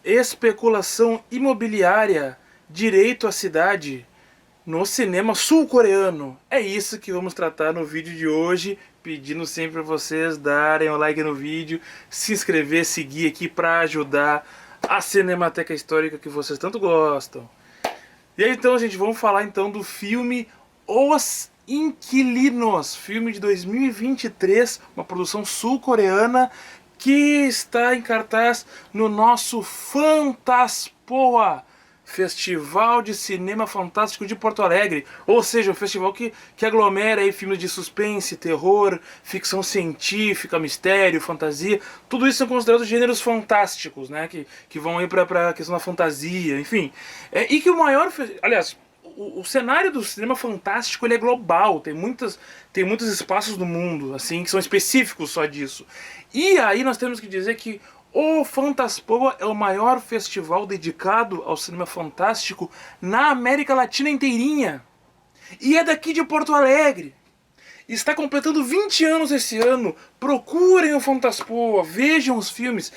especulação imobiliária, direito à cidade no cinema sul-coreano. É isso que vamos tratar no vídeo de hoje, pedindo sempre para vocês darem o like no vídeo, se inscrever, seguir aqui para ajudar a Cinemateca Histórica que vocês tanto gostam. E aí então, gente, vamos falar então do filme Os Inquilinos, filme de 2023, uma produção sul-coreana que está em cartaz no nosso Fantaspoa, Festival de Cinema Fantástico de Porto Alegre, ou seja, um festival que aglomera aí filmes de suspense, terror, ficção científica, mistério, fantasia, tudo isso são considerados gêneros fantásticos, né, que vão aí para a questão da fantasia, enfim. E que o maior, aliás, o cenário do cinema fantástico ele é global, tem muitos espaços no mundo assim que são específicos só disso. E aí nós temos que dizer que o Fantaspoa é o maior festival dedicado ao cinema fantástico na América Latina inteirinha. E é daqui de Porto Alegre. Está completando 20 anos esse ano. Procurem o Fantaspoa, vejam os filmes.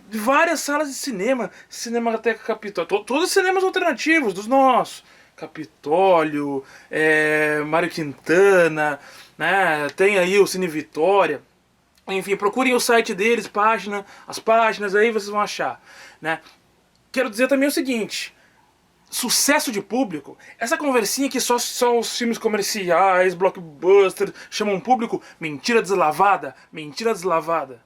Várias salas de cinema, Cinemateca Capitólio, todos os cinemas alternativos dos nossos. Capitólio, Mário Quintana, né? Tem aí o Cine Vitória. Enfim, procurem o site deles, as páginas aí vocês vão achar, né? Quero dizer também o seguinte: sucesso de público, essa conversinha que só os filmes comerciais, blockbuster chamam público, mentira deslavada, mentira deslavada.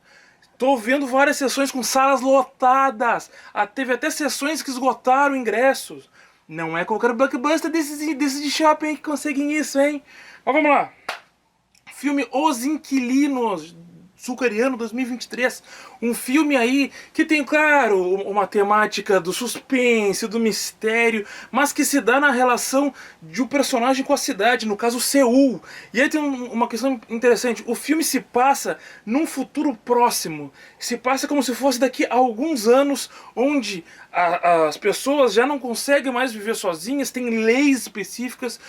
Tô vendo várias sessões com salas lotadas, teve até sessões que esgotaram ingressos. Não é qualquer blockbuster desses de shopping que conseguem isso, hein? Mas vamos lá. Filme Os Inquilinos, sul-coreano 2023, um filme aí que tem, claro, uma temática do suspense, do mistério, mas que se dá na relação de um personagem com a cidade, no caso Seul. E aí tem uma questão interessante, o filme se passa num futuro próximo, se passa como se fosse daqui a alguns anos, onde as pessoas já não conseguem mais viver sozinhas, tem leis específicas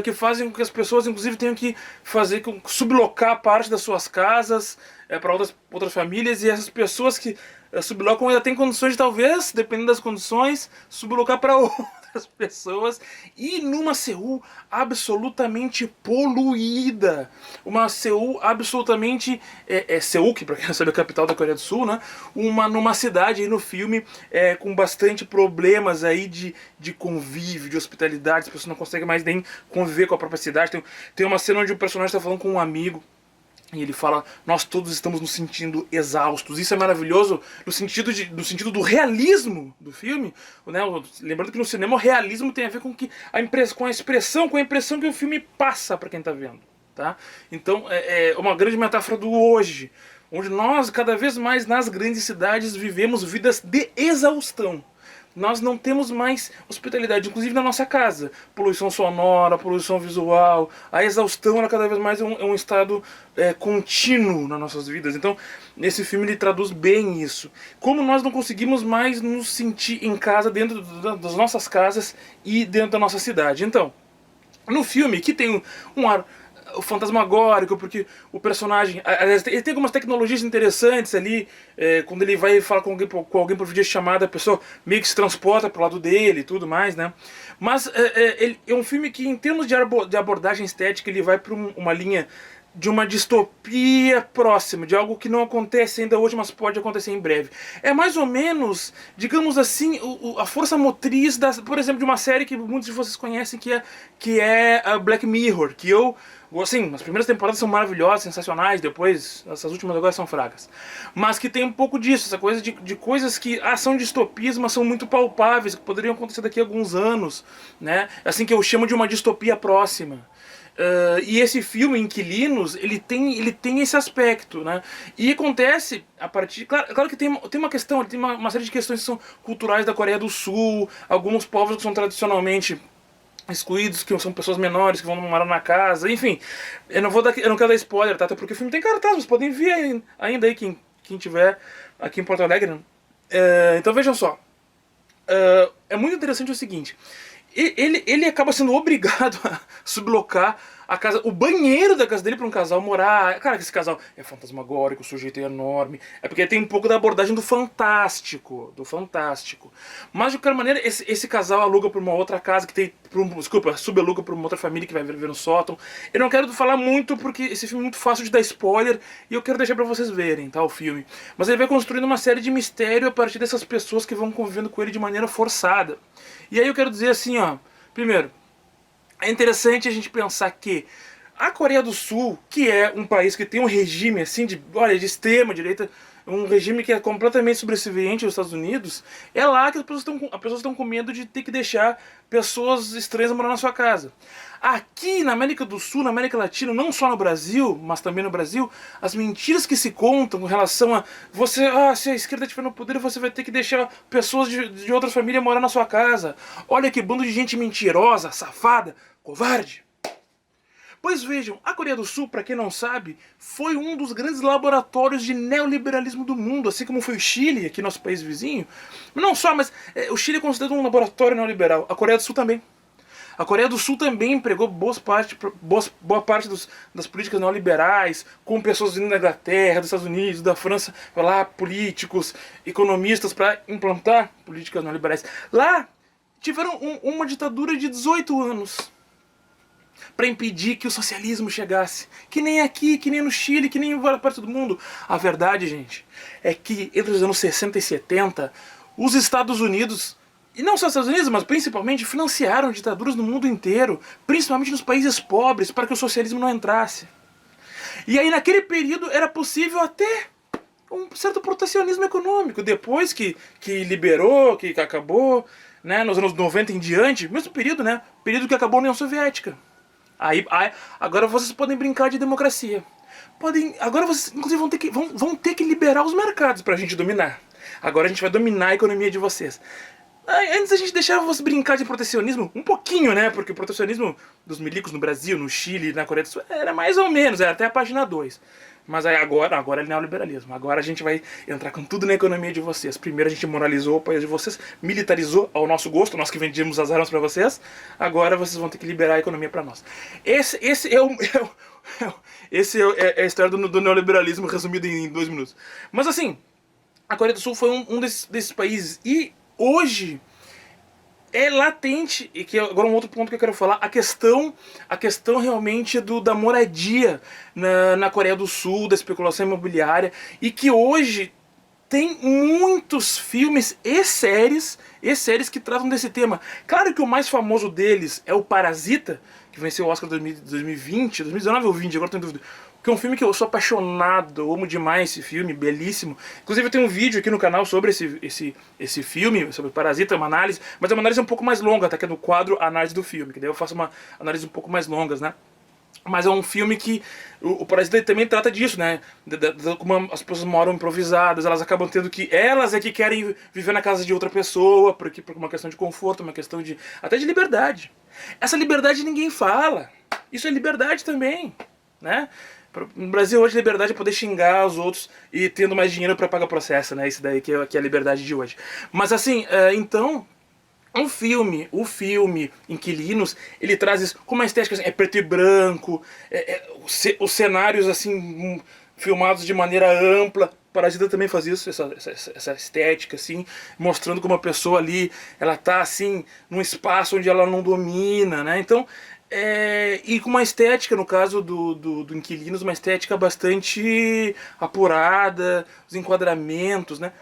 que fazem com que as pessoas, inclusive, tenham que sublocar parte das suas casas para outras famílias, e essas pessoas que sublocam ainda têm condições de, talvez, dependendo das condições, sublocar para outras pessoas, e numa Seul absolutamente poluída, uma Seul absolutamente Seul, que para quem não sabe é a capital da Coreia do Sul, né? Numa cidade aí no filme com bastante problemas aí de convívio, de hospitalidade, as pessoas não conseguem mais nem conviver com a própria cidade. Tem uma cena onde o personagem está falando com um amigo e ele fala: nós todos estamos nos sentindo exaustos. Isso é maravilhoso no sentido do realismo do filme, né? Lembrando que no cinema o realismo tem a ver com a expressão que o filme passa para quem está vendo, tá? Então é uma grande metáfora do hoje, onde nós cada vez mais nas grandes cidades vivemos vidas de exaustão. Nós não temos mais hospitalidade, inclusive na nossa casa. Poluição sonora, poluição visual, a exaustão ela cada vez mais é um estado contínuo nas nossas vidas. Então, esse filme ele traduz bem isso. Como nós não conseguimos mais nos sentir em casa, dentro das nossas casas e dentro da nossa cidade. Então, no filme, que tem um ar fantasmagórico, porque o personagem, ele tem algumas tecnologias interessantes ali, quando ele vai falar com alguém por videochamada, a pessoa meio que se transporta pro lado dele e tudo mais, né? Mas ele é um filme que, em termos de abordagem estética, ele vai para uma linha de uma distopia próxima, de algo que não acontece ainda hoje, mas pode acontecer em breve. É mais ou menos, digamos assim, a força motriz, por exemplo, de uma série que muitos de vocês conhecem, que é a Black Mirror, que assim, as primeiras temporadas são maravilhosas, sensacionais, depois, essas últimas agora são fracas. Mas que tem um pouco disso, essa coisa de coisas que são distopias, mas são muito palpáveis, que poderiam acontecer daqui a alguns anos, né? Assim, que eu chamo de uma distopia próxima. E esse filme, Inquilinos, ele tem esse aspecto, né? E acontece a partir... Claro que tem uma questão, tem uma série de questões que são culturais da Coreia do Sul, alguns povos que são tradicionalmente excluídos, que são pessoas menores, que vão morar na casa, enfim. Eu não quero dar spoiler, tá? Até porque o filme tem cartaz, vocês podem ver ainda aí, quem tiver aqui em Porto Alegre, né? Então vejam só. É muito interessante o seguinte: ele acaba sendo obrigado a sublocar a casa, o banheiro da casa dele pra um casal morar. Cara, que esse casal é fantasmagórico, o sujeito é enorme. É porque tem um pouco da abordagem do fantástico. Do fantástico. Mas de qualquer maneira, esse casal aluga pra uma outra casa que tem. Desculpa, subaluga pra uma outra família que vai viver no sótão. Eu não quero falar muito porque esse filme é muito fácil de dar spoiler e eu quero deixar pra vocês verem, tá? O filme. Mas ele vai construindo uma série de mistério a partir dessas pessoas que vão convivendo com ele de maneira forçada. E aí eu quero dizer assim, ó. Primeiro, é interessante a gente pensar que a Coreia do Sul, que é um país que tem um regime assim de, olha, de extrema direita, um regime que é completamente sobrevivente aos Estados Unidos, é lá que as pessoas estão com medo de ter que deixar pessoas estranhas morar na sua casa. Aqui na América do Sul, na América Latina, não só no Brasil, mas também no Brasil, as mentiras que se contam com relação a você, se a esquerda estiver no poder, você vai ter que deixar pessoas de outras famílias morar na sua casa. Olha que bando de gente mentirosa, safada, covarde. Pois vejam, a Coreia do Sul, para quem não sabe, foi um dos grandes laboratórios de neoliberalismo do mundo, assim como foi o Chile, aqui nosso país vizinho. Não só, mas o Chile é considerado um laboratório neoliberal, a Coreia do Sul também. A Coreia do Sul também empregou boa parte das políticas neoliberais, com pessoas vindo da Inglaterra, dos Estados Unidos, da França, lá, políticos, economistas, para implantar políticas neoliberais. Lá, tiveram uma ditadura de 18 anos. Para impedir que o socialismo chegasse. Que nem aqui, que nem no Chile, que nem em várias partes do mundo. A verdade, gente, é que entre os anos 60 e 70, os Estados Unidos, e não só os Estados Unidos, mas principalmente, financiaram ditaduras no mundo inteiro, principalmente nos países pobres, para que o socialismo não entrasse. E aí naquele período era possível até um certo protecionismo econômico. Depois que liberou, que acabou, né, nos anos 90 em diante, mesmo período, né, período que acabou a União Soviética. Agora vocês podem brincar de democracia. Agora vocês, inclusive, vão ter que liberar os mercados pra gente dominar. Agora a gente vai dominar a economia de vocês. Antes a gente deixava vocês brincar de protecionismo, um pouquinho, né? Porque o protecionismo dos milicos no Brasil, no Chile, na Coreia do Sul, era mais ou menos, era até a página 2. Mas aí agora é neoliberalismo. Agora a gente vai entrar com tudo na economia de vocês. Primeiro a gente moralizou o país de vocês, militarizou ao nosso gosto, nós que vendíamos as armas para vocês. Agora vocês vão ter que liberar a economia para nós. Esse é a história do neoliberalismo resumido em 2 minutos. Mas assim, a Coreia do Sul foi um desses países. E hoje é latente, e que agora um outro ponto que eu quero falar, a questão realmente da moradia na Coreia do Sul, da especulação imobiliária, e que hoje tem muitos filmes e séries que tratam desse tema. Claro que o mais famoso deles é o Parasita, que venceu o Oscar 2020, 2019 ou 20, agora estou em dúvida. Que é um filme que eu sou apaixonado, eu amo demais esse filme, belíssimo. Inclusive eu tenho um vídeo aqui no canal sobre esse filme, sobre Parasita, uma análise, mas é uma análise um pouco mais longa, tá? Que é no quadro Análise do Filme, que daí eu faço uma análise um pouco mais longas, né? Mas é um filme que o Parasita também trata disso, né? Como as pessoas moram improvisadas, elas acabam tendo que... Elas é que querem viver na casa de outra pessoa, por uma questão de conforto, uma questão de... até de liberdade. Essa liberdade ninguém fala. Isso é liberdade também, né? No Brasil hoje a liberdade é poder xingar os outros e tendo mais dinheiro para pagar processo, né? Isso daí que é a liberdade de hoje. Mas assim, então... O filme Inquilinos, ele traz isso com uma estética assim, é preto e branco, os cenários assim filmados de maneira ampla. Parasita também faz isso, essa estética assim, mostrando como a pessoa ali, ela tá assim num espaço onde ela não domina, né? Então, e com uma estética, no caso do Inquilinos, uma estética bastante apurada, os enquadramentos, né?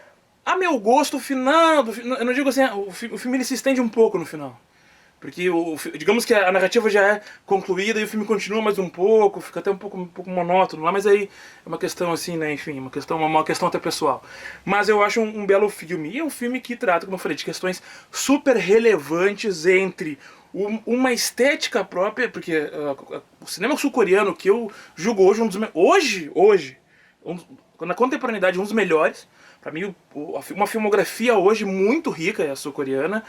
A meu gosto, o final, eu não digo assim, o filme ele se estende um pouco no final. Porque, digamos que a narrativa já é concluída e o filme continua mais um pouco, fica até um pouco monótono lá, mas aí é uma questão assim, né, enfim, uma questão até pessoal. Mas eu acho um belo filme, e é um filme que trata, como eu falei, de questões super relevantes entre uma estética própria, porque o cinema sul-coreano, que eu julgo hoje na contemporaneidade, um dos melhores. Pra mim, uma filmografia hoje muito rica é a sul-coreana,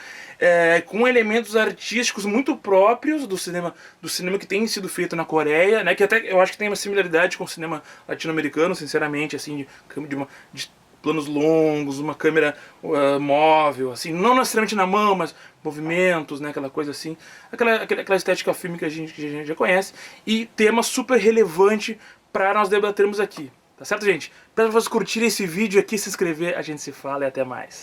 com elementos artísticos muito próprios do cinema que tem sido feito na Coreia, né, que até eu acho que tem uma similaridade com o cinema latino-americano, sinceramente, assim, planos longos, uma câmera móvel, assim, não necessariamente na mão, mas movimentos, né, aquela coisa assim, aquela estética filme que a gente já conhece, e tema super relevante para nós debatermos aqui, tá certo, gente? Para vocês curtirem esse vídeo aqui, se inscrever, a gente se fala e até mais.